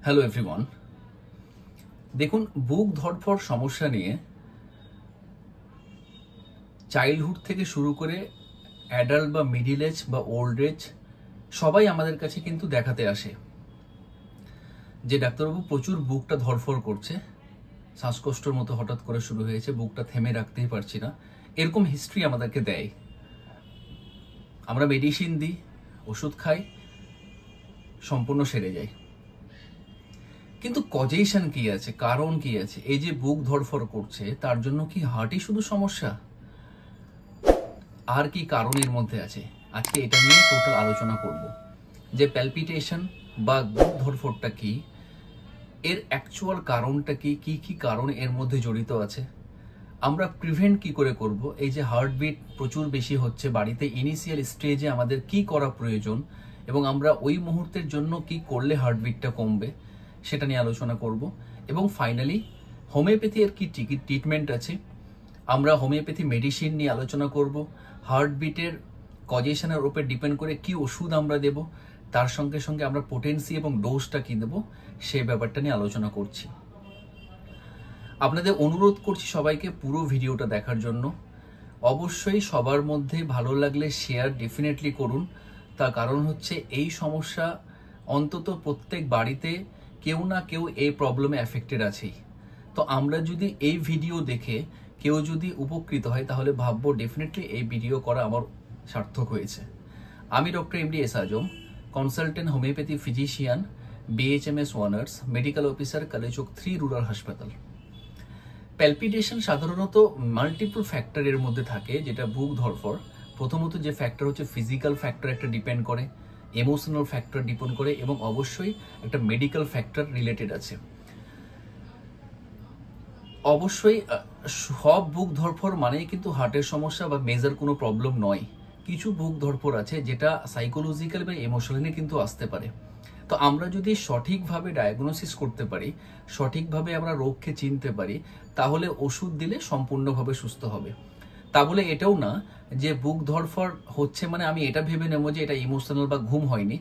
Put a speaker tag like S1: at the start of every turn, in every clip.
S1: Hello everyone. দেখুন, বুক ধড়ফড় সমস্যা নিয়ে চাইল্ডহুড থেকে শুরু করে অ্যাডাল্ট বা মিডিল এজ বা ওল্ড এজ সবাই আমাদের কাছে কিন্তু দেখাতে আসে যে ডাক্তারবাবু প্রচুর বুকটা ধড়ফড় করছে, শ্বাসকষ্টর মতো হঠাৎ করে শুরু হয়েছে, বুকটা থেমে রাখতেই পারছি না, এরকম হিস্ট্রি আমাদেরকে দেয়। আমরা মেডিসিন দিই, ওষুধ খাই, সম্পূর্ণ সেরে যায়। কিন্তু কজেশন কি আছে, কারণ কি আছে? এই যে বুক ধড়ফড় করছে তার জন্য কি হার্টই শুধু সমস্যা, আর কি কারণ এর মধ্যে আছে? আজকে এটা নিয়ে টোটাল আলোচনা করব যে প্যালপিটেশন বা বুক ধড়ফড়টা কি, এর অ্যাকচুয়াল কারণটা কি, কি কি কারণ এর মধ্যে জড়িত আছে, আমরা প্রিভেন্ট কি করে করব, এই যে হার্টবিট প্রচুর বেশি হচ্ছে বাড়িতে ইনিশিয়াল স্টেজে আমাদের কি করা প্রয়োজন এবং আমরা ওই মুহূর্তের জন্য কি করলে হার্টবিটটা কমবে সেটা নিয়ে আলোচনা করব। এবং ফাইনালি হোমিওপ্যাথি এর কি ট্রিটমেন্ট আছে, আমরা হোমিওপ্যাথি মেডিসিন নিয়ে আলোচনা করব। হার্টবিটের কজেশনের উপর ডিপেন্ড করে কি ওষুধ আমরা দেব, তার সঙ্গে সঙ্গে আমরা পোটেন্সি এবং ডোজটা কি দেব সেই ব্যাপারটা নিয়ে আলোচনা করছি। আপনাদের অনুরোধ করছি সবাইকে পুরো ভিডিওটা দেখার জন্য। অবশ্যই সবার মধ্যে ভালো লাগলে শেয়ার ডেফিনেটলি করুন, তার কারণ হচ্ছে এই সমস্যা অন্তত প্রত্যেক বাড়িতে কেউ না কেউ এই প্রবলেমে অ্যাফেক্টেড আছেই। তো আমরা যদি এই ভিডিও দেখে কেউ যদি উপকৃত হয় তাহলে ভাববো ডেফিনেটলি এই ভিডিও করা আমার সার্থক হয়েছে। আমি doctor MD S Azam, consultant homeopathy physician, BHMS honours, medical officer, Kaliachak 3 rural হাসপাতাল। প্যালপিটেশন সাধারণত মাল্টিপল ফ্যাক্টরের মধ্যে থাকে, যেটা বুক ধড়ফড়। প্রথমত যে ফ্যাক্টর হচ্ছে ফিজিক্যাল ফ্যাক্টর একটা ডিপেন্ড করে, ইমোশনাল ফ্যাক্টর ডিপেন্ড করে এবং অবশ্যই একটা মেডিকেল ফ্যাক্টর রিলেটেড আছে। অবশ্যই সব বুক ধড়ফড় মানেই কিন্তু হার্টের সমস্যা বা মেজর কোনো প্রবলেম নয়। কিছু বুক ধড়ফড় আছে যেটা সাইকোলজিক্যাল বা ইমোশনালি কিন্তু আসতে পারে। তো আমরা যদি সঠিকভাবে ডায়াগনোসিস করতে পারি, সঠিকভাবে আমরা রোগকে চিনতে পারি, তাহলে ওষুধ দিলে সম্পূর্ণভাবে সুস্থ হবে। তা বলে এটাও না যে বুক ধড়ফড় হচ্ছে মানে আমি এটা ভেবে নেব যে এটা ইমোশনাল বা ঘুম হয়নি।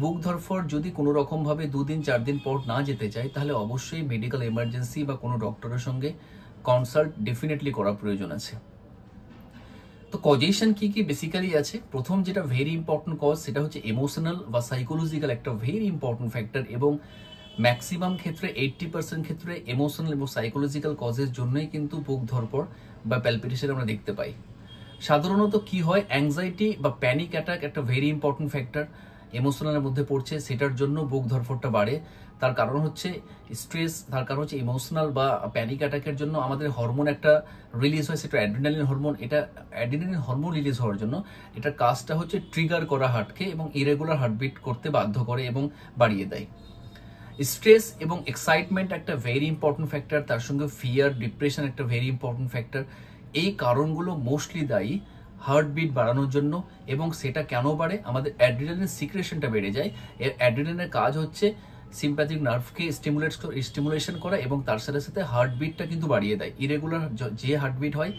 S1: বুক ধড়ফড় যদি কোনো রকমভাবে 2 দিন 4 দিন পর না যেতে চায় তাহলে অবশ্যই মেডিকেল এমার্জেন্সি বা কোনো ডক্টরের সঙ্গে কনসাল্ট ডেফিনেটলি করা প্রয়োজন আছে। তো কজেশন কি কি বেসিক্যালি আছে, প্রথম যেটা ভেরি ইম্পর্টেন্ট কজ সেটা হচ্ছে ইমোশনাল বা সাইকোলজিক্যাল একটা ভেরি ইম্পর্টেন্ট ফ্যাক্টর, এবং ম্যাক্সিমাম ক্ষেত্রে 80% ক্ষেত্রে ইমোশনাল এবং সাইকোলজিক্যাল কজের জন্যই কিন্তু বুক ধড়ফড় বা প্যালপিটেশন আমরা দেখতে পাই। সাধারণত কি হয়, অ্যাংজাইটি বা প্যানিক অ্যাটাক একটা ভেরি ইম্পর্টেন্ট ফ্যাক্টর ইমোশনালের মধ্যে পড়ছে, সেটার জন্য বুক ধড়ফড়টা বাড়ে। তার কারণ হচ্ছে স্ট্রেস, তার কারণ হচ্ছে ইমোশনাল বা প্যানিক অ্যাটাকের জন্য আমাদের হরমোন একটা রিলিজ হয়, সেটা অ্যাড্রিনালিন হরমোন। এটা অ্যাড্রিনালিন হরমোন রিলিজ হওয়ার জন্য এটার কাজটা হচ্ছে ট্রিগার করা হার্টকে এবং ইরেগুলার হার্টবিট করতে বাধ্য করে এবং বাড়িয়ে দেয়। স্ট্রেস এবং এক্সাইটমেন্ট একটা ভেরি ইম্পর্টেন্ট ফ্যাক্টর, তার সঙ্গে ফিয়ার, ডিপ্রেশন একটা ভেরি ইম্পর্টেন্ট ফ্যাক্টর। এই কারণগুলো মোস্টলি দায়ী হার্টবিট বাড়ানোর জন্য। এবং সেটা কেন বাড়ে, আমাদের অ্যাড্রিনালিন সিক্রেশনটা বেড়ে যায়। এর অ্যাড্রিনালিনের কাজ হচ্ছে সিম্প্যাথিক নার্ভকে স্টিমুলেশন করা এবং তার সাথে সাথে হার্টবিটটা কিন্তু বাড়িয়ে দেয়। ইরেগুলার যে হার্টবিট হয়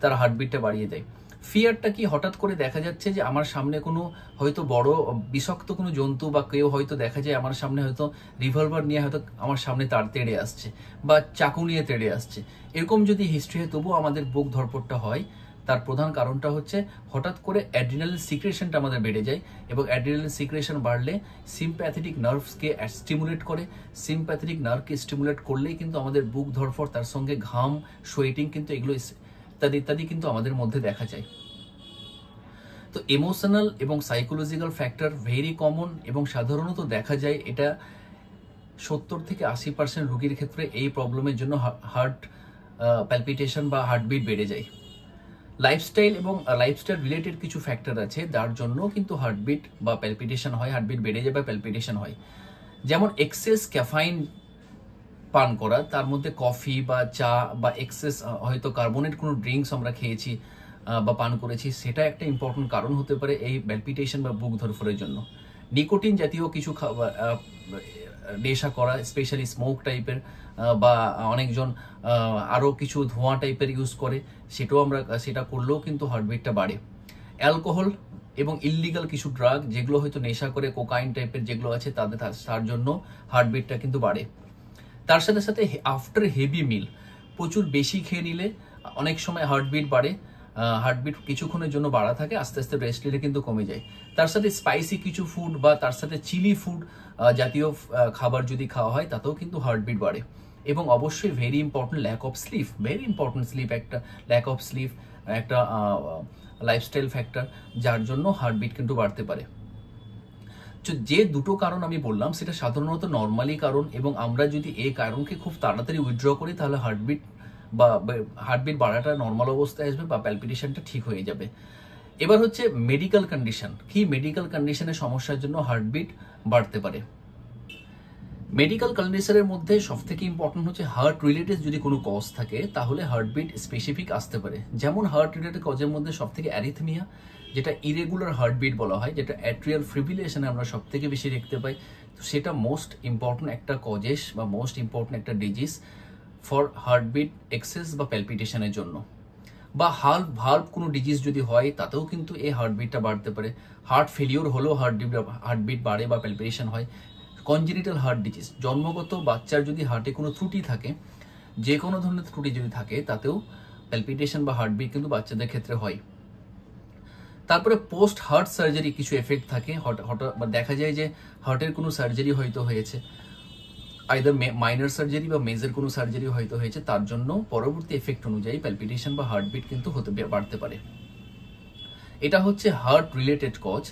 S1: তার হার্টবিটটা বাড়িয়ে দেয়। ফিয়ারটা কি, হঠাৎ করে দেখা যাচ্ছে যে আমার সামনে কোনো হয়তো বড় বিষাক্ত কোনো জন্তু বা কেউ হয়তো দেখা যায় আমার সামনে হয়তো রিভলভার নিয়ে হয়তো আমার সামনে তার তেড়ে আসছে বা চাকু নিয়ে তেড়ে আসছে, এরকম যদি হিস্ট্রি হয় তবুও আমাদের বুক ধড়ফড়টা হয়। তার প্রধান কারণটা হচ্ছে হঠাৎ করে অ্যাড্রিনালিন সিক্রেশনটা আমাদের বেড়ে যায় এবং অ্যাড্রিনালিন সিক্রেশন বাড়লে সিম্প্যাথেটিক নার্ভসকে স্টিমুলেট করে। সিম্প্যাথেটিক নার্ভকে স্টিমুলেট করলেই কিন্তু আমাদের বুক ধড়ফড়, তার সঙ্গে ঘাম, সোয়েটিং কিন্তু এগুলো ইত্যাদি ইত্যাদি কিন্তু আমাদের মধ্যে দেখা যায়। তো ইমোশনাল এবং সাইকোলজিক্যাল ফ্যাক্টর ভেরি কমন এবং সাধারণত দেখা যায় এটা 70 থেকে 80% রোগীর ক্ষেত্রে এই প্রবলেমের জন্য হার্ট প্যালপিটেশন বা হার্টবিট বেড়ে যায়। লাইফস্টাইল এবং লাইফস্টাইল রিলেটেড কিছু ফ্যাক্টর আছে যার জন্য কিন্তু হার্টবিট বা প্যালপিটেশন হয়, হার্টবিট বেড়ে যায় বা প্যালপিটেশন হয়। যেমন এক্সেস ক্যাফাইন পান করা, তার মধ্যে কফি বা চা বা এক্সেস হয়তো কার্বনেট কোনো ড্রিঙ্কস আমরা খেয়েছি বা পান করেছি, সেটা একটা ইম্পর্টেন্ট কারণ হতে পারে এই প্যালপিটেশন বা বুক ধড়ফড়ের জন্য। নিকোটিন জাতীয় কিছু নেশা করা, স্পেশালি স্মোক টাইপের বা অনেকজন আরও কিছু ধোঁয়া টাইপের ইউজ করে, সেটা করলেও কিন্তু হার্টবিটটা বাড়ে। অ্যালকোহল এবং ইললিগাল কিছু ড্রাগ যেগুলো হয়তো নেশা করে কোকাইন টাইপের যেগুলো আছে তার জন্য হার্টবিটটা কিন্তু বাড়ে। তার সাথে সাথে আফটার হেভি মিল প্রচুর বেশি খেয়ে নিলে অনেক সময় হার্টবিট বাড়ে। হার্টবিট কিছুক্ষণের জন্য বাড়া থাকে, আস্তে আস্তে রেস্ট নিলে কিন্তু কমে যায়। তার সাথে স্পাইসি কিছু ফুড বা তার সাথে চিলি ফুড জাতীয় খাবার যদি খাওয়া হয় তাতেও কিন্তু হার্টবিট বাড়ে। এবং অবশ্যই very important lack of sleep, very important sleep একটা ল্যাক অফ স্লিপ একটা লাইফস্টাইল ফ্যাক্টর যার জন্য হার্টবিট কিন্তু বাড়তে পারে। যে দুটো কারণ আমি বললাম সেটা সাধারণত নর্মালি কারণ, এবং আমরা যদি এই কারণকে খুব তাড়াতাড়ি উইথড্র করি তাহলে হার্টবিট বাড়াটা নর্মাল অবস্থায় আসবে বা প্যালপিটেশনটা ঠিক হয়ে যাবে। এবার হচ্ছে মেডিকেল কন্ডিশন, কি মেডিকেল কন্ডিশনের সমস্যার জন্য হার্টবিট বাড়তে পারে। মেডিকেল কন্ডিশনের মধ্যে সবথেকে ইম্পর্টেন্ট হচ্ছে হার্ট রিলেটেড যদি কোনো কজ থাকে তাহলে হার্টবিট স্পেসিফিক আসতে পারে। যেমন হার্ট রিলেটেড কজের মধ্যে সবথেকে অ্যারিথমিয়া, যেটা ইরেগুলার হার্টবিট বলা হয়, যেটা অ্যাট্রিয়াল ফিব্রিলেশনে আমরা সবথেকে বেশি দেখতে পাই, তো সেটা মোস্ট ইম্পর্টেন্ট একটা কজেস বা মোস্ট ইম্পর্টেন্ট একটা ডিজিজ ফর হার্টবিট এক্সেস বা প্যালপিটেশনের জন্য। বা ভাল্ব কোনো ডিজিজ যদি হয় তাতেও কিন্তু এই হার্টবিটটা বাড়তে পারে। হার্ট ফেলিওর হলেও হার্টবিট বাড়ে বা প্যালপিটেশন হয়। কনজেনিটাল হার্ট ডিজিজ, জন্মগত বাচ্চার যদি হার্টে কোনো ত্রুটি থাকে, যে কোনো ধরনের ত্রুটি যদি থাকে তাতেও প্যালপিটেশন বা হার্টবিট কিন্তু বাচ্চাদের ক্ষেত্রে হয়। তারপরে পোস্ট হার্ট সার্জারি কিছু এফেক্ট থাকে, হঠাৎ দেখা যায় যে হার্টের কোনো সার্জারি হয়তো হয়েছে, আইদার মাইনর সার্জারি বা মেজর কোনো সার্জারি হয়তো হয়েছে, তার জন্য পরবর্তী এফেক্ট অনুযায়ী প্যালপিটেশন বা হার্টবিট কিন্তু বাড়তে পারে। এটা হচ্ছে heart related cause.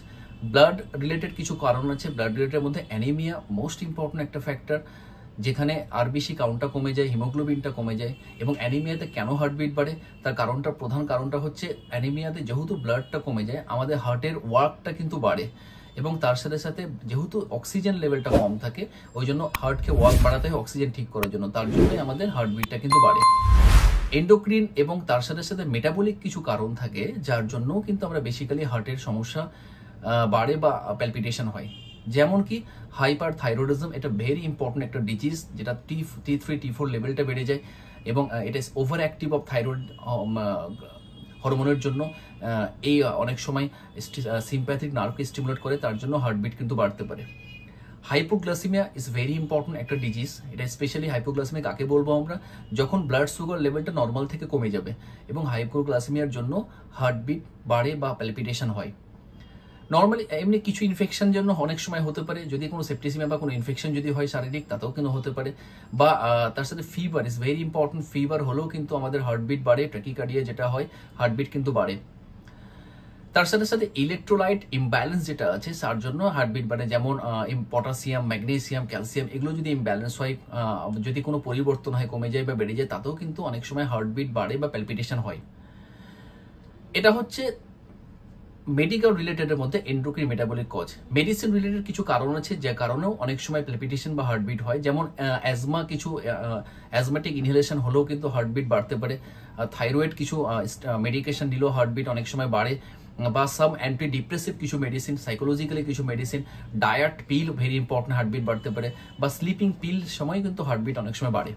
S1: Blood related কিছু কারণ আছে। ব্লাড রিলেটেড মধ্যে অ্যানিমিয়া মোস্ট ইম্পর্টেন্ট একটা ফ্যাক্টর, যেখানে আরবিসি কাউন্টটা কমে যায়, হিমোগ্লোবিনটা কমে যায়। এবং অ্যানিমিয়াতে কেন হার্টবিট বাড়ে তার প্রধান কারণটা হচ্ছে অ্যানিমিয়াতে যেহেতু ব্লাডটা কমে যায় আমাদের হার্টের ওয়ার্কটা কিন্তু বাড়ে, এবং তার সাথে সাথে যেহেতু অক্সিজেন লেভেলটা কম থাকে ওই জন্য হার্টকে ওয়ার্ক বাড়াতে হয় অক্সিজেন ঠিক করার জন্য, তার জন্যই আমাদের হার্টবিটটা কিন্তু বাড়ে। এন্ডোক্রিন এবং তার সাথে সাথে মেটাবলিক কিছু কারণ থাকে যার জন্যও কিন্তু আমরা বেসিক্যালি হার্টের সমস্যা বাড়ে বা প্যালপিটেশন হয়। যেমন কি হাইপার থাইরয়েডিজম, এটা ভেরি ইম্পর্টেন্ট একটা ডিজিজ, যেটা T3 T4 লেভেলটা বেড়ে যায় এবং এটা ওভার অ্যাক্টিভ অফ থাইরয়েড হরমোনের জন্য এই অনেক সময় সিম্প্যাথিক নার্ভকে স্টিমুলেট করে, তার জন্য হার্টবিট কিন্তু বাড়তে পারে। হাইপোগ্লাসিমিয়া ইজ ভেরি ইম্পর্টেন্ট একটা ডিজিজ। এটা স্পেশালি হাইপোগ্লাসিমিয়া কাকে বলবো আমরা, যখন ব্লাড সুগার লেভেলটা নর্মাল থেকে কমে যাবে, এবং হাইপোগ্লাসিমিয়ার জন্য হার্টবিট বাড়ে বা প্যালপিটেশন হয়। নর্মালি এমনি কিছু ইনফেকশন জন্য অনেক সময় হতে পারে, যদি কোনো সেপ্টিসিমিয়া বা কোনো ইনফেকশন যদি হয় শারীরিক তাতেও কিন্তু হতে পারে। বা তার সাথে fever is very important, fever হলেও কিন্তু আমাদের হার্টবিট বাড়ে, ট্যাকিকার্ডিয়া যেটা হয় হার্টবিট কিন্তু বাড়ে। তার সাথে সাথে ইলেকট্রোলাইট ইমব্যালেন্স যেটা আছে তার জন্য হার্টবিট বাড়ে, যেমন পটাশিয়াম, ম্যাগনেসিয়াম, ক্যালসিয়াম এগুলো যদি ইমব্যালেন্স হয়, যদি কোনো পরিবর্তন হয়, কমে যায় বা বেড়ে যায়, তাতেও কিন্তু অনেক সময় হার্টবিট বাড়ে বা প্যালপিটেশন হয়। এটা হচ্ছে মেডিকেল রিলেটেডের মধ্যে endocrine metabolic cause. Medicine related কিছু কারণ আছে যে কারণেও অনেক সময় প্যালপিটেশন বা হার্টবিট হয়, যেমন অ্যাজমাটিক ইনহেলেশন হলেও কিন্তু হার্টবিট বাড়তে পারে। থাইরয়েড কিছু মেডিকেশন নিলেও হার্টবিট অনেক সময় বাড়ে, বা সাম অ্যান্টি ডিপ্রেসিভ কিছু মেডিসিন, সাইকোলজিক্যালি কিছু মেডিসিন, ডায়েট পিল ভেরি ইম্পর্টেন্ট, হার্টবিট বাড়তে পারে, বা স্লিপিং পিল সময় কিন্তু হার্টবিট অনেক সময় বাড়ে।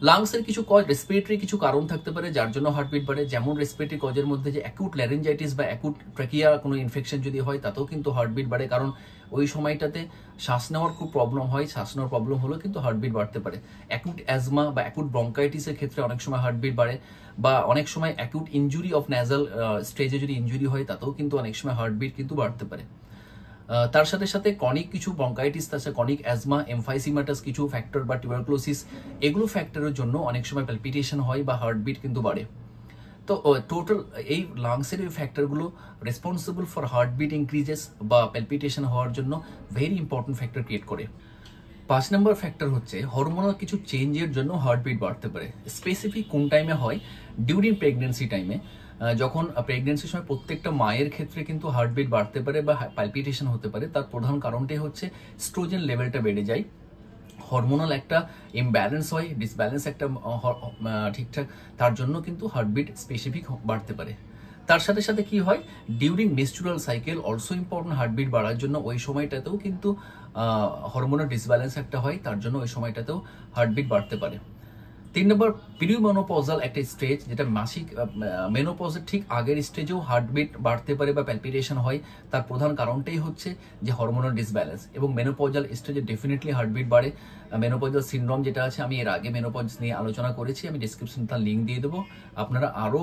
S1: লাংসের কিছু কজ, রেসপিরেটরি কিছু কারণ থাকতে পারে যার জন্য হার্টবিট বাড়ে, যেমন রেসপিরেটরি কজের মধ্যে যে অ্যাকুট ল্যারিঞ্জাইটিস বা অ্যাকুট ট্র্যাকিয়া কোনো ইনফেকশন যদি হয় তাতেও কিন্তু হার্টবিট বাড়ে, কারণ ওই সময়টাতে শ্বাস নেওয়ার খুব প্রবলেম হয়, শ্বাস নেওয়ার প্রবলেম হলেও কিন্তু হার্টবিট বাড়তে পারে। অ্যাকুট অ্যাজমা বা অ্যাকুট ব্রঙ্কাইটিসের ক্ষেত্রে অনেক সময় হার্টবিট বাড়ে, বা অনেক সময় অ্যাকুট ইনজুরি অফ ন্যাজাল স্টেজে যদি ইনজুরি হয় তাতেও কিন্তু অনেক সময় হার্টবিট কিন্তু বাড়তে পারে। তার সাথে সাথে কনিক কিছু ব্রঙ্কাইটিস, তার সাথে কনিক অ্যাজমা, এমফাইসিমাটাস কিছু ফ্যাক্টর বা টিউবারকুলোসিস এগুলো ফ্যাক্টরের জন্য অনেক সময় প্যালপিটেশন হয় বা হার্টবিট কিন্তু বাড়ে। তো টোটাল এই লাংসের এই ফ্যাক্টরগুলো রেসপন্সিবল ফর হার্টবিট ইনক্রিজেস বা প্যালপিটেশন হওয়ার জন্য ভেরি ইম্পর্টেন্ট ফ্যাক্টর ক্রিয়েট করে। 5 নম্বর ফ্যাক্টর হচ্ছে হরমোনাল কিছু চেঞ্জের জন্য হার্টবিট বাড়তে পারে। স্পেসিফিক কোন টাইমে হয়, ডিউরিং প্রেগনেন্সি টাইমে, যখন প্রেগনেন্সির সময় প্রত্যেকটা মায়ের ক্ষেত্রে কিন্তু হার্টবিট বাড়তে পারে বা প্যালপিটেশন হতে পারে। তার প্রধান কারণটাই হচ্ছে স্ট্রোজেন লেভেলটা বেড়ে যায়, হরমোনাল একটা ইমব্যালেন্স হয়, ডিসব্যালেন্স একটা ঠিকঠাক, তার জন্য কিন্তু হার্টবিট স্পেসিফিক বাড়তে পারে। তার সাথে সাথে কি হয়, during menstrual cycle also important heartbeat বাড়ার জন্য, ওই সময়টাতেও কিন্তু হরমোনাল ডিসব্যালেন্স একটা হয়, তার জন্য ওই সময়টাতেও হার্টবিট বাড়তে পারে। 3 নম্বর পিরিমেনোপজাল একটা স্টেজ, যেটা মাসিক মেনোপজের ঠিক আগের স্টেজেও হার্টবিট বাড়তে পারে বা প্যালপিটেশন হয়। তার প্রধান কারণটাই হচ্ছে যে হরমোনাল ডিসব্যালেন্স, এবং মেনোপজাল স্টেজে ডেফিনেটলি হার্টবিট বাড়ে। মেনোপজাল সিনড্রোম যেটা আছে, আমি এর আগে মেনোপজ নিয়ে আলোচনা করেছি, আমি ডিসক্রিপশন তার লিঙ্ক দিয়ে দেবো, আপনারা আরও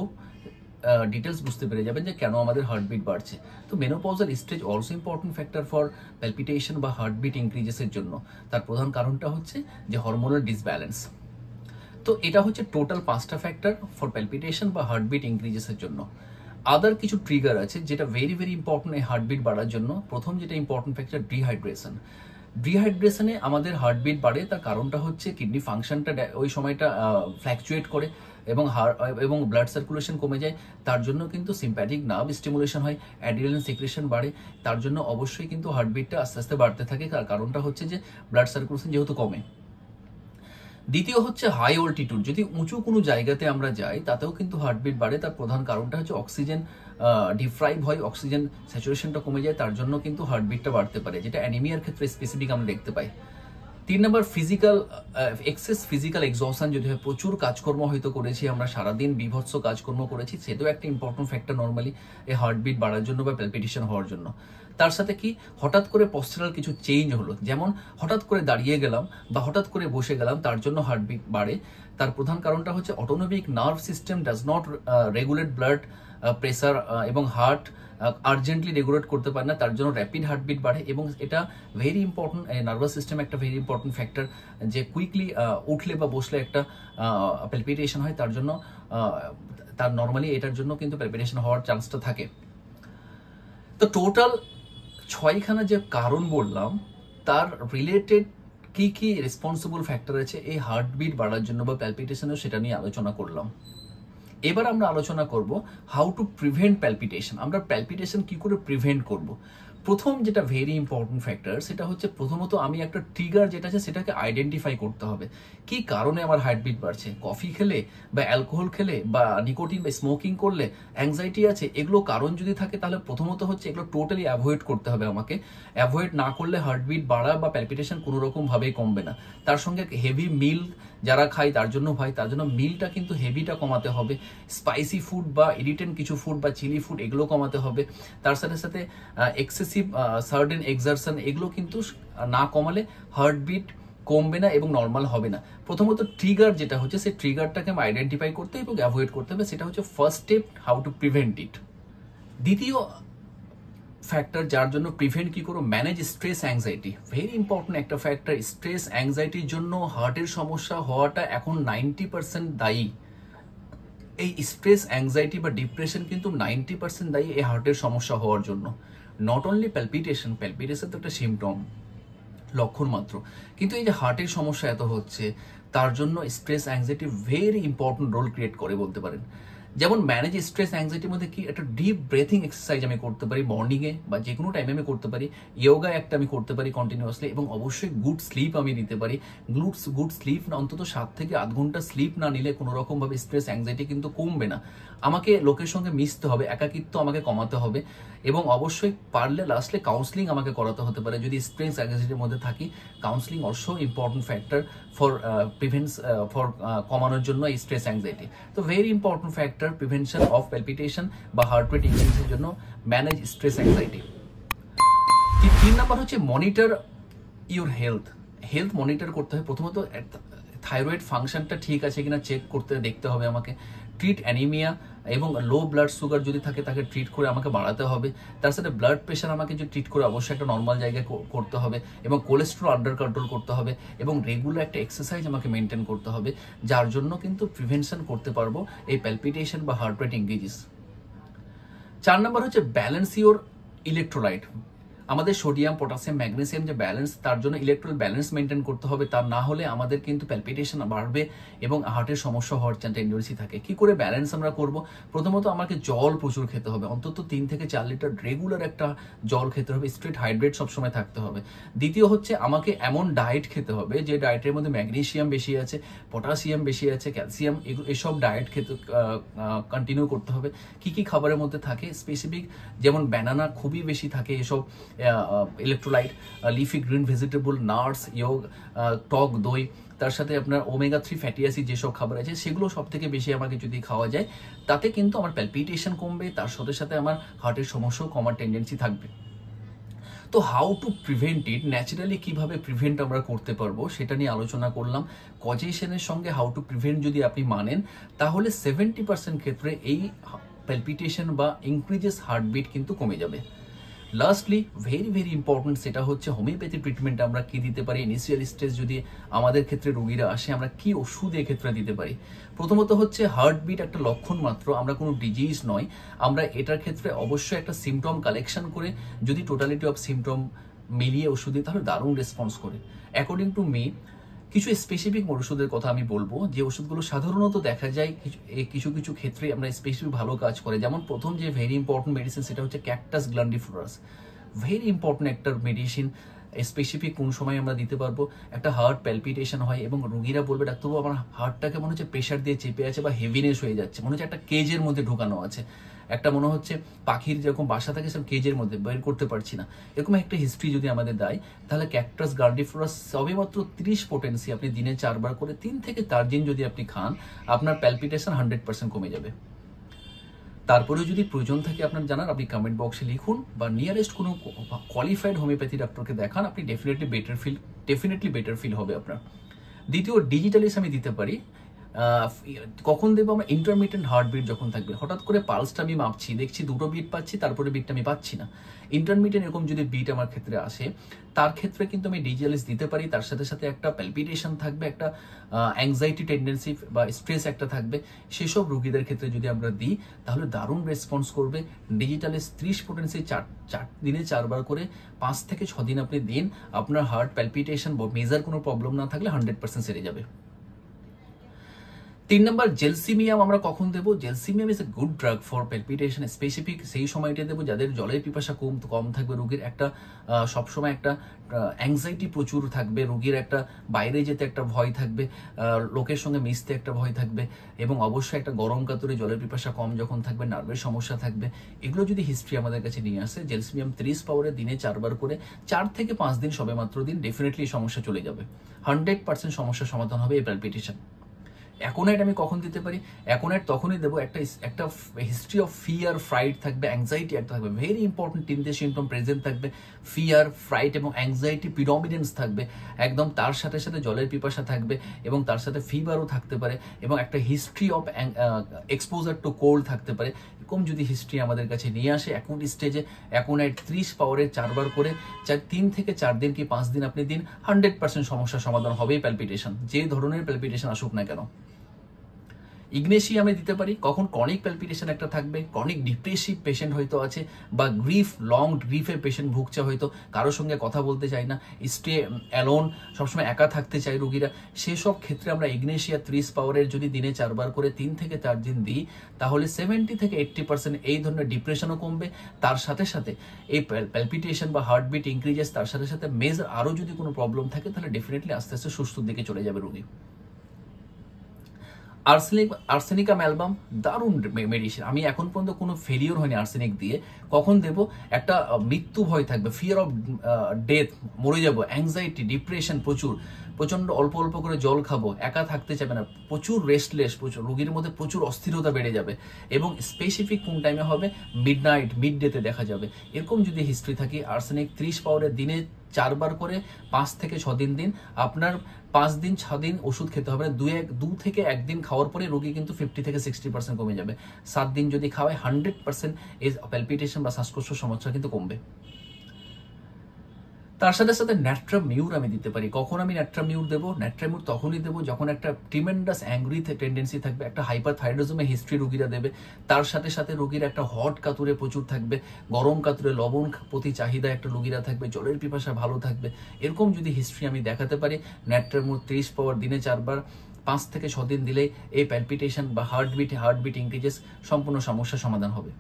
S1: ডিটেলস বুঝতে পেরে যাবেন যে কেন আমাদের হার্টবিট বাড়ছে। তো menopausal stage also important factor for palpitation বা হার্টবিট ইনক্রিজেসের জন্য। তার প্রধান কারণটা হচ্ছে যে হরমোনাল ডিসব্যালেন্স। তো এটা হচ্ছে টোটাল 5টা ফ্যাক্টর ফর প্যালপিটেশন বা হার্টবিট ইনক্রিজেসের জন্য। আদার কিছু ট্রিগার আছে যেটা ভেরি ভেরি ইম্পর্টেন্ট এই হার্টবিট বাড়ার জন্য। প্রথম যেটা ইম্পর্টেন্ট ফ্যাক্টর, ডিহাইড্রেশন। ডিহাইড্রেশনে আমাদের হার্টবিট বাড়ে, তার কারণটা হচ্ছে কিডনি ফাংশনটা ওই সময়টা ফ্ল্যাকচুয়েট করে এবং ব্লাড সার্কুলেশন কমে যায়। তার জন্য কিন্তু সিম্প্যাথিক নার্ভ স্টিমুলেশন হয়, অ্যাড্রিনালিন সিক্রেশন বাড়ে। তার জন্য অবশ্যই কিন্তু হার্টবিটটা আস্তে আস্তে বাড়তে থাকে, তার কারণটা হচ্ছে যে ব্লাড সার্কুলেশন যেহেতু কমে। দ্বিতীয় হচ্ছে হাই অল্টিটিউড, যদি উঁচু কোনো জায়গাতে আমরা যাই তাতেও কিন্তু হার্টবিট বাড়ে। তার প্রধান কারণটা হচ্ছে অক্সিজেন ডিপ্রাইভ হয়, অক্সিজেন স্যাচুরেশনটা কমে যায়, তার জন্য কিন্তু হার্টবিটটা বাড়তে পারে, যেটা অ্যানিমিয়ার ক্ষেত্রে স্পেসিফিক আমরা দেখতে পাই। 3 নম্বর এক্সেস ফিজিক্যাল এক্সহশন, যদি হয় প্রচুর কাজকর্ম হয়তো করেছি আমরা, সারাদিন বিভৎস কাজকর্ম করেছি, সেটাও একটা ইম্পর্টেন্ট ফ্যাক্টর নর্মালি এই হার্টবিট বাড়ার জন্য বা প্যালপিটেশন হওয়ার জন্য। তার সাথে কি হঠাৎ করে পশ্চারাল কিছু চেঞ্জ হলো, যেমন হঠাৎ করে দাঁড়িয়ে গেলাম বা হঠাৎ করে বসে গেলাম, তার জন্য হার্টবিট বাড়ে। তার প্রধান কারণটা হচ্ছে autonomic nerve system does not regulate blood pressure, এবং হার্ট আর্জেন্টলি রেগুলেট করতে পারে না, তার জন্য র্যাপিড হার্টবিট বাড়ে। এবং এটা ভেরি ইম্পর্টেন্ট, নার্ভাস সিস্টেম একটা ভেরি ইম্পর্টেন্ট ফ্যাক্টর, যে কুইকলি উঠলে বা বসলে একটা প্যালপিটেশন হয়, তার জন্য তার নর্মালি এটার জন্য কিন্তু প্যালপিটেশন হওয়ার চান্সটা থাকে। তো টোটাল 6খানা যে কারণ বললাম, তার রিলেটেড কি কি রেসপন্সিবল ফ্যাক্টর আছে এই হার্টবিট বাড়ার জন্য বা প্যালপিটেশনের, সেটা নিয়ে আলোচনা করলাম। এবার আমরা আলোচনা করব হাউ টু প্রিভেন্ট প্যালপিটেশন। আমরা প্যালপিটেশন কি করে প্রিভেন্ট করব। প্রথম যেটা ভেরি ইম্পর্টেন্ট ফ্যাক্টর, সেটা হচ্ছে প্রথমত আমি একটা ট্রিগার যেটা আছে সেটাকে আইডেন্টিফাই করতে হবে। কি কারণে আমার হার্টবিট বাড়ছে, কফি খেলে বা অ্যালকোহল খেলে বা নিকোটিন বা স্মোকিং করলে, অ্যাংজাইটি আছে, এগুলো কারণ যদি থাকে তাহলে প্রথমত হচ্ছে এগুলো টোটালি অ্যাভয়েড করতে হবে আমাকে। অ্যাভয়েড না করলে হার্টবিট বাড়া বা প্যালপিটেশন কোনো রকম ভাবেই কমবে না। তার সঙ্গে হেভি মিল যারা খায় তার জন্য তার জন্য মিলটা কিন্তু হেভিটা কমাতে হবে। স্পাইসি ফুড বা ইরিটেন্ট কিছু ফুড বা চিলি ফুড এগুলো কমাতে হবে। তার সাথে সাথে এক্সেসিভ সার্টেন এক্সারশন এগুলো কিন্তু না কমালে হার্টবিট কমবে না এবং নর্মাল হবে না। প্রথমত ট্রিগার যেটা হচ্ছে, সেই ট্রিগারটাকে আমি আইডেন্টিফাই করতে এবং অ্যাভয়েড করতে হবে, সেটা হচ্ছে first step, how to prevent ইট। দ্বিতীয় ফ্যাক্টর যার জন্য প্রিভেন্ট কি করো, manage stress anxiety. Very important একটা ফ্যাক্টর। স্ট্রেস অ্যাংজাইটির জন্য হার্টের সমস্যা হওয়াটা এখন 90% দায়ী। এই স্ট্রেস অ্যাংজাইটি বা ডিপ্রেশন কিন্তু 90% দায়ী এই হার্টের সমস্যা হওয়ার জন্য। নট অনলি প্যালপিটেশন তো একটা সিমটম, লক্ষণ মাত্র, কিন্তু এই যে হার্টের সমস্যা এত হচ্ছে, তার জন্য stress anxiety very important role create করে বলতে পারেন। যেমন ম্যানেজ স্ট্রেস অ্যাংজাইটির মধ্যে কি, একটা ডিপ ব্রেথিং এক্সারসাইজ আমি করতে পারি মর্নিংয়ে বা যে কোনো টাইমে আমি করতে পারি, ইয়োগা একটা আমি করতে পারি কন্টিনিউয়াসলি, এবং অবশ্যই গুড স্লিপ আমি নিতে পারি। গুড স্লিপ না, অন্তত 7 থেকে 8 ঘন্টা স্লিপ না নিলে কোনো রকম ভাবে স্ট্রেস অ্যাংজাইটি কিন্তু কমবে না। আমাকে লোকের সঙ্গে মিশতে হবে, একাকিত্ব আমাকে কমাতে হবে, এবং অবশ্যই পারলে লাস্টে কাউন্সিলিং আমাকে করাতে হতে পারে যদি স্ট্রেস অ্যাংজাইটির মধ্যে থাকি। Counselling also important factor for কমানোর জন্য এই স্ট্রেস অ্যাংজাইটি। তো very important factor prevention of palpitation বা হার্ট রেট ইনক্রিজের জন্য ম্যানেজ স্ট্রেস অ্যাংজাইটি। 3 নাম্বার হচ্ছে মনিটর ইউর হেলথ মনিটর করতে হবে। প্রথমত থাইরয়েড ফাংশনটা ঠিক আছে কিনা চেক করতে দেখতে হবে আমাকে। ট্রিট অ্যানিমিয়া এবং লো ব্লাড সুগার যদি থাকে তাকে ট্রিট করে আমাকে বাড়াতে হবে। তার সাথে ব্লাড প্রেশার আমাকে যে ট্রিট করে অবশ্যই একটা নর্মাল জায়গায় করতে হবে, এবং কোলেস্ট্রল আন্ডার কন্ট্রোল করতে হবে, এবং রেগুলার একটা এক্সারসাইজ আমাকে মেনটেন করতে হবে, যার জন্য কিন্তু প্রিভেনশন করতে পারবো এই প্যালপিটেশন বা হার্ট রেট ইনক্রিজেস। 4 নম্বর হচ্ছে ব্যালেন্স ইউর ইলেকট্রোলাইট। আমাদের সোডিয়াম, পটাশিয়াম, ম্যাগনেসিয়াম যে ব্যালেন্স, তার জন্য ইলেকট্রল ব্যালেন্স মেনটেন করতে হবে। তার না হলে আমাদের কিন্তু প্যালপিটেশন বাড়বে এবং হার্টের সমস্যা হওয়ার টেন্ডেন্সি থাকে। কি করে ব্যালেন্স আমরা করব? প্রথমত আমাকে জল প্রচুর খেতে হবে, অন্তত 3 থেকে 4 লিটার রেগুলার একটা জল খেতে হবে, স্ট্রেট হাইড্রেট সবসময় থাকতে হবে। দ্বিতীয় হচ্ছে আমাকে এমন ডায়েট খেতে হবে যে ডায়েটের মধ্যে ম্যাগনেসিয়াম বেশি আছে, পটাশিয়াম বেশি আছে, ক্যালসিয়াম, এসব ডায়েট খেতে কন্টিনিউ করতে হবে। কি কি খাবারের মধ্যে থাকে স্পেসিফিক, যেমন ব্যানানা খুবই বেশি থাকে, এসব electrolyte, leafy green vegetable, nuts, ইয়োগ, টক দই, তার সাথে আপনার ওমেগা 3 ফ্যাটি অ্যাসিড যেসব খাবার আছে সেগুলো সব থেকে বেশি আমাকে যদি খাওয়া যায়, তাতে কিন্তু আমার প্যালপিটেশন কমবে, তার সাথে সাথে আমার হার্টের সমস্যাও কমার টেন্ডেন্সি থাকবে। তো how to prevent it, naturally কিভাবে প্রিভেন্ট আমরা করতে পারবো সেটা নিয়ে আলোচনা করলাম। কজেশনের সঙ্গে হাউ টু প্রিভেন্ট যদি আপনি মানেন, তাহলে 70% ক্ষেত্রে এই প্যালপিটেশন বা ইনক্রিজেস হার্টবিট কিন্তু কমে যাবে। লাস্টলি ভেরি ভেরি ইম্পর্টেন্ট, সেটা হচ্ছে হোমিওপ্যাথি ট্রিটমেন্ট আমরা কি দিতে পারি। ইনিশিয়াল স্টেজ যদি আমাদের ক্ষেত্রে রোগীরা আসে, আমরা কি ওষুধ এক্ষেত্রে দিতে পারি। প্রথমত হচ্ছে হার্টবিট একটা লক্ষণ মাত্র, আমরা কোনো ডিজিজ নয়। আমরা এটার ক্ষেত্রে অবশ্যই একটা সিমটম কালেকশন করে যদি টোটালিটি অফ সিমটম মিলিয়ে ওষুধ দিই তাহলে দারুণ রেসপন্স করে। অ্যাকর্ডিং টু মি কিছু স্পেসিফিক ওষুধের কথা আমি বলবো, যে ওষুধগুলো সাধারণত দেখা যায় কিছু কিছু ক্ষেত্রে আমরা স্পেসিফিক ভালো কাজ করে। যেমন প্রথম যে ভেরি ইম্পর্টেন্ট মেডিসিন সেটা হচ্ছে ক্যাকটাস গ্ল্যান্ডিফ্লোরাস, ভেরি ইম্পর্টেন্ট একটা মেডিসিন। স্পেসিফিক কোন সময় আমরা দিতে পারবো, একটা হার্ট প্যালপিটেশন হয় এবং রোগীরা বলবে ডাক্তারবাবু আমার হার্টটাকে মনে হচ্ছে প্রেশার দিয়ে চেপে আছে বা হেভিনেস হয়ে যাচ্ছে, মনে হচ্ছে একটা কেজের মধ্যে ঢোকানো আছে, একটা মনে হচ্ছে পাখির যেরকম বাসা থাকে সেরকম কেজের মধ্যে বের করতে পারছি না, এরকম একটা হিস্ট্রি যদি আমাদের দেয়, তাহলে ক্যাকটাস গ্ল্যান্ডিফ্লোরাস সবেমাত্র 30 পোটেন্সি আপনি দিনে 4 বার করে 3 থেকে 4 দিন যদি আপনি খান, আপনার প্যালপিটেশন 100% কমে যাবে। তারপরে যদি প্রয়োজন থাকে আপনার জানার, আপনি কমেন্ট বক্সে লিখুন বা নিয়ারেস্ট কোনো কোয়ালিফাইড হোমিওপ্যাথি ডক্টরকে দেখান, আপনি ডেফিনেটলি বেটার ফিল হবে আপনার। দ্বিতীয়, ডিজিটালিস আমি দিতে পারি। কখন দেবো আমরা, ইন্টারমিটেন্ট হার্টবিট যখন থাকবে, হঠাৎ করে পালসটা আমি মাপছি, দেখছি দুটো বিট পাচ্ছি, তারপরে বিটটা আমি পাচ্ছি না, ইন্টারমিটেন্ট এরকম যদি বিট আমার ক্ষেত্রে আসে, তার ক্ষেত্রে কিন্তু আমি ডিজিটালিস দিতে পারি। তার সাথে সাথে একটা প্যালপিটেশন থাকবে, একটা অ্যাংজাইটি টেন্ডেন্সি বা স্ট্রেস একটা থাকবে, সেসব রোগীদের ক্ষেত্রে যদি আমরা দিই তাহলে দারুণ রেসপন্স করবে। ডিজিটালিস 30 পোটেন্সি 4 দিনে 4 বার করে 5 থেকে 6 দিন আপনি দিন, আপনার হার্ট প্যালপিটেশন বা মেজার কোনো প্রবলেম না থাকলে 100% সেরে যাবে। 3 নম্বর, জেলসিমিয়াম আমরা কখন দেবো? Gelsemium is a good drug for palpitation, specific সেই সময়টা দেবো যাদের জলের পিপাসা কম থাকবে, রোগীর একটা সবসময় একটা অ্যাংজাইটি প্রচুর থাকবে, রোগীর একটা বাইরে যেতে একটা ভয় থাকবে, লোকের সঙ্গে মিশতে একটা ভয় থাকবে, এবং অবশ্যই একটা গরম কাতুরে জলের পিপাসা কম যখন থাকবে, নার্ভের সমস্যা থাকবে, এগুলো যদি হিস্ট্রি আমাদের কাছে নিয়ে আসে, জেলসিমিয়াম 30 পাউডারে দিনে 4 বার করে 4 থেকে 5 দিন সবে মাত্র দিন, ডেফিনেটলি সমস্যা চলে যাবে, 100% সমস্যার সমাধান হবে এই প্যালপিটেশন। অ্যাকোনাইট আমি কখন দিতে পারি? অ্যাকোনাইট তখনই দেবো একটা হিস্ট্রি অফ ফিয়ার, ফ্রাইট থাকবে, অ্যাংজাইটি একটা থাকবে, ভেরি ইম্পর্টেন্ট 3টে সিমটম প্রেজেন্ট থাকবে, ফিয়ার, ফ্রাইট এবং অ্যাংজাইটি প্রিডমিনেন্স থাকবে একদম, তার সাথে সাথে জলের পিপাসা থাকবে এবং তার সাথে ফিভারও থাকতে পারে এবং একটা history of exposure two cold থাকতে পারে। এরকম যদি হিস্ট্রি আমাদের কাছে নিয়ে আসে অ্যাকুট স্টেজে, অ্যাকোনাইট 30 পাউডারে 4 বার করে 3 থেকে 4 দিন কি 5 দিন আপনি দিন, 100% সমস্যার সমাধান হবেই প্যালপিটেশন, যে ধরনের প্যালপিটেশন আসুক না কেন। ইগনেশিয়ামে দিতে পারি কখন, ক্রনিক প্যালপিটেশন একটা থাকবে, ক্রনিক ডিপ্রেসিভ পেশেন্ট হয়তো আছে, বা লং গ্রিফের পেশেন্ট ভুগছে, হয়তো কারোর সঙ্গে কথা বলতে চায় না, স্টে অ্যালোন, সবসময় একা থাকতে চায় রোগীরা, সেসব ক্ষেত্রে আমরা ইগনেশিয়া 30 পাউডারের যদি দিনে 4 বার করে 3 থেকে 4 দিন দিই, তাহলে 70 থেকে 80% এই ধরনের ডিপ্রেশনও কমবে। তার সাথে সাথে এই প্যালপিটেশন বা হার্টবিট ইনক্রিজেস, তার সাথে সাথে মেজর আরও যদি কোনো প্রবলেম থাকে তাহলে ডেফিনেটলি আস্তে আস্তে সুস্থর দিকে চলে যাবে রোগী। আর্সেনিকাম অ্যালবাম দারুণ মেডিসিন, আমি এখন পর্যন্ত কোনো ফেলিওর হয়নি আর্সেনিক দিয়ে। কখন দেব? একটা মৃত্যু ভয় থাকবে, ফিয়ার অফ ডেথ, মরে যাব, অ্যাংজাইটি, ডিপ্রেশন, প্রচন্ড অল্প অল্প করে জল খাবো, একা থাকতে চাবে না, প্রচুর রেস্টলেস, রোগীর মধ্যে প্রচুর অস্থিরতা বেড়ে যাবে, এবং স্পেসিফিক কোন টাইমে হবে, মিড ডেতে দেখা যাবে। এরকম যদি হিস্ট্রি থাকে, আর্সেনিক 30 পাউডার দিনে 4 বার করে 5 থেকে 6 দিন দিন, আপনার 5 দিন 6 দিন ওষুধ খেতে হবে না, 2 থেকে 1 দিন খাওয়ার পরে রোগী কিন্তু 50 থেকে 60% কমে যাবে। 7 দিন যদি খাওয়ায় 100% এই প্যালপিটেশন বা শ্বাসকষ্ট সমস্যা কিন্তু কমবে। তার সাথে সাথে ন্যাট্রামিউর আমি দিতে পারি। কখন আমি ন্যাট্রামিউর দেবো? ন্যাট্রামিউর তখনই দেবো যখন একটা ট্রিমেন্ডাস অ্যাংরি টেন্ডেন্সি থাকবে, একটা হাইপারথাইরয়েডিজমের হিস্ট্রি রোগীরা দেবে, তার সাথে সাথে রোগীর একটা হট কাতুরে প্রচুর থাকবে, গরম কাতুরে লবণ প্রতি চাহিদা একটা রোগীরা থাকবে, জলের পিপাসা ভালো থাকবে। এরকম যদি হিস্ট্রি আমি দেখাতে পারি, ন্যাট্রামিউর 30 পাউডার দিনে 4 বার 5 থেকে 6 দিন দিলেই এই প্যালপিটেশন বা হার্টবিট ইনক্রিজেস সম্পূর্ণ সমস্যার সমাধান হবে।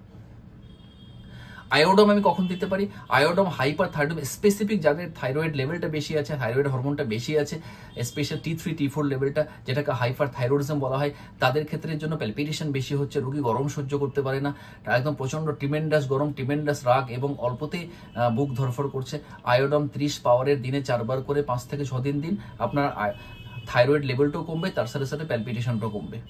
S1: আয়োডম আমি কখন দিতে পারি? আয়োডম হাইপার থাইরয়েড স্পেসিফিক যাদের থাইরয়েড লেভেলটা বেশি আছে, থাইরয়েড হরমোনটা বেশি আছে, স্পেশাল T3 T4 লেভেলটা যেটাকে হাইপার থাইরয়েডিজম বলা হয়, তাদের ক্ষেত্রের জন্য প্যালপিটেশন বেশি হচ্ছে, রোগী গরম সহ্য করতে পারে না, একদম প্রচন্ড ট্রিমেন্ডাস গরম, ট্রিমেন্ডাস রাগ এবং অল্পতেই বুক ধরফর করছে। আয়োডম 30 পাওয়ারের দিনে 4 বার করে 5 থেকে 6 দিন দিন, আপনার থাইরয়েড লেভেলটাও কমবে, তার সাথে সাথে প্যালপিটেশনটাও কমবে।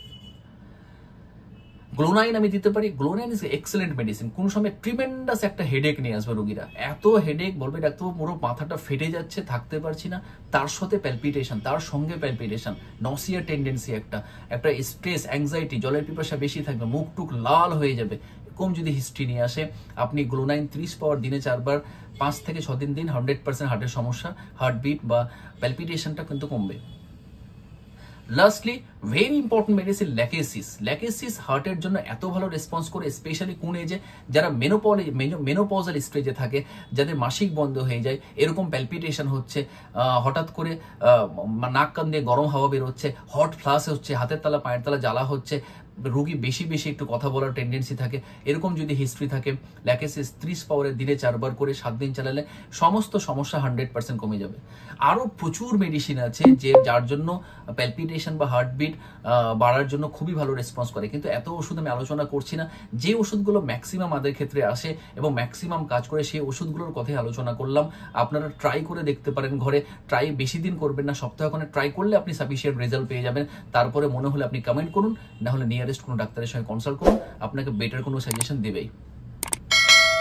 S1: গ্লোনাইন আমি দিতে পারি। Glonoine is excellent medicine. কোন সময় ট্রিমেন্ডাস একটা হেডেক নিয়ে আসবে রোগীরা, এত হেডেক বলবে ডাক্তার পুরো মাথাটা ফেটে যাচ্ছে, থাকতে পারছি না, তার সাথে প্যালপিটেশন, তার সঙ্গে প্যালপিটেশন, নসিয়া টেন্ডেন্সি, একটা স্ট্রেস, অ্যাংজাইটি, জলের পিপাসা বেশি থাকবে, মুখ টুক লাল হয়ে যাবে, এরকম যদি হিস্ট্রি নিয়ে আসে, আপনি গ্লোনাইন 30 পাওয়ার দিনে 4 বার 5 থেকে 6 দিন দিন, 100% হার্টের সমস্যা, হার্টবিট বা প্যালপিটেশনটা কিন্তু কমবে। Lastly very important medicine Lachesis. Lachesis হার্টের জন্য এত ভালো রেসপন্স করে, স্পেশালি কোন এজে, যারা মেনোপজাল স্টেজে থাকে, যাদের মাসিক বন্ধ হয়ে যায়, এরকম প্যালপিটেশন হচ্ছে, হঠাৎ করে নাক কান দিয়ে গরম হাওয়া বেরোচ্ছে, হট ফ্লাশ হচ্ছে, হাতের তালা পায়ের তালা জ্বালা হচ্ছে, রোগী বেশি বেশি একটু কথা বলার টেন্ডেন্সি থাকে, এরকম যদি হিস্ট্রি থাকে, ল্যাকেসিস 30 পাওয়ারের দিনে 4 বার করে 7 দিন চালালে সমস্ত সমস্যা 100% কমে যাবে। আরো প্রচুর মেডিসিন আছে যে যার জন্য প্যালপিটেশন বা হার্টবিট বাড়ার জন্য খুবই ভালো রেসপন্স করে, কিন্তু এত ওষুধ আমি আলোচনা করছি না। যে ওষুধগুলো ম্যাক্সিমাম আমাদের ক্ষেত্রে আসে এবং ম্যাক্সিমাম কাজ করে, সেই ওষুধগুলোর কথাই আলোচনা করলাম। আপনারা ট্রাই করে দেখতে পারেন ঘরে, ট্রাই বেশি দিন করবেন না, সপ্তাহখানে ট্রাই করলে আপনি সাফিসিয়েন্ট রেজাল্ট পেয়ে যাবেন। তারপরে মনে হলে আপনি কমেন্ট করুন, না হলে নিয়ারেস্ট কোনো ডাক্তারের সঙ্গে কনসাল্ট করুন, আপনাকে বেটার কোনো সাজেশন দেবেই।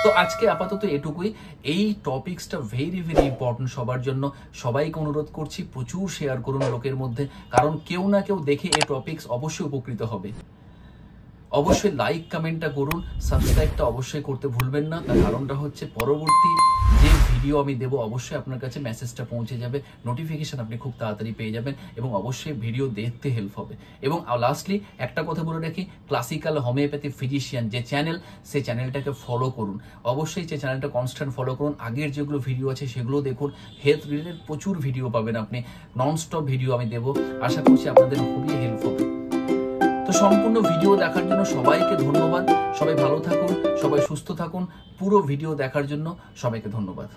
S1: তো আজকে আপাতত এটুকুই। এই টপিকসটা ভেরি ভেরি ইম্পর্টেন্ট সবার জন্য। সবাইকে অনুরোধ করছি প্রচুর শেয়ার করুন লোকের মধ্যে, কারণ কেউ না কেউ দেখে এই টপিকস অবশ্যই উপকৃত হবে। অবশ্যই লাইক কমেন্টটা করুন, সাবস্ক্রাইবটা অবশ্যই করতে ভুলবেন না। তার কারণটা হচ্ছে পরবর্তী যে ভিডিও আমি দেবো অবশ্যই আপনার কাছে মেসেজটা পৌঁছে যাবে, নোটিফিকেশন আপনি খুব তাড়াতাড়ি পেয়ে যাবেন এবং অবশ্যই ভিডিও দেখতে হেল্প হবে। এবং লাস্টলি একটা কথা বলে রাখি, ক্লাসিক্যাল হোমিওপ্যাথি ফিজিশিয়ান যে চ্যানেল, সেই চ্যানেলটাকে ফলো করুন, অবশ্যই সেই চ্যানেলটা কনস্ট্যান্ট ফলো করুন। আগের যেগুলো ভিডিও আছে সেগুলো দেখুন, হেলথ রিলেটেড প্রচুর ভিডিও পাবেন আপনি, ননস্টপ ভিডিও আমি দেবো, আশা করছি আপনাদের খুবই হেল্প হবে। তো সম্পূর্ণ ভিডিও দেখার জন্য সবাইকে ধন্যবাদ। সবাই ভালো থাকুন, সবাই সুস্থ থাকুন। পুরো ভিডিও দেখার জন্য সবাইকে ধন্যবাদ।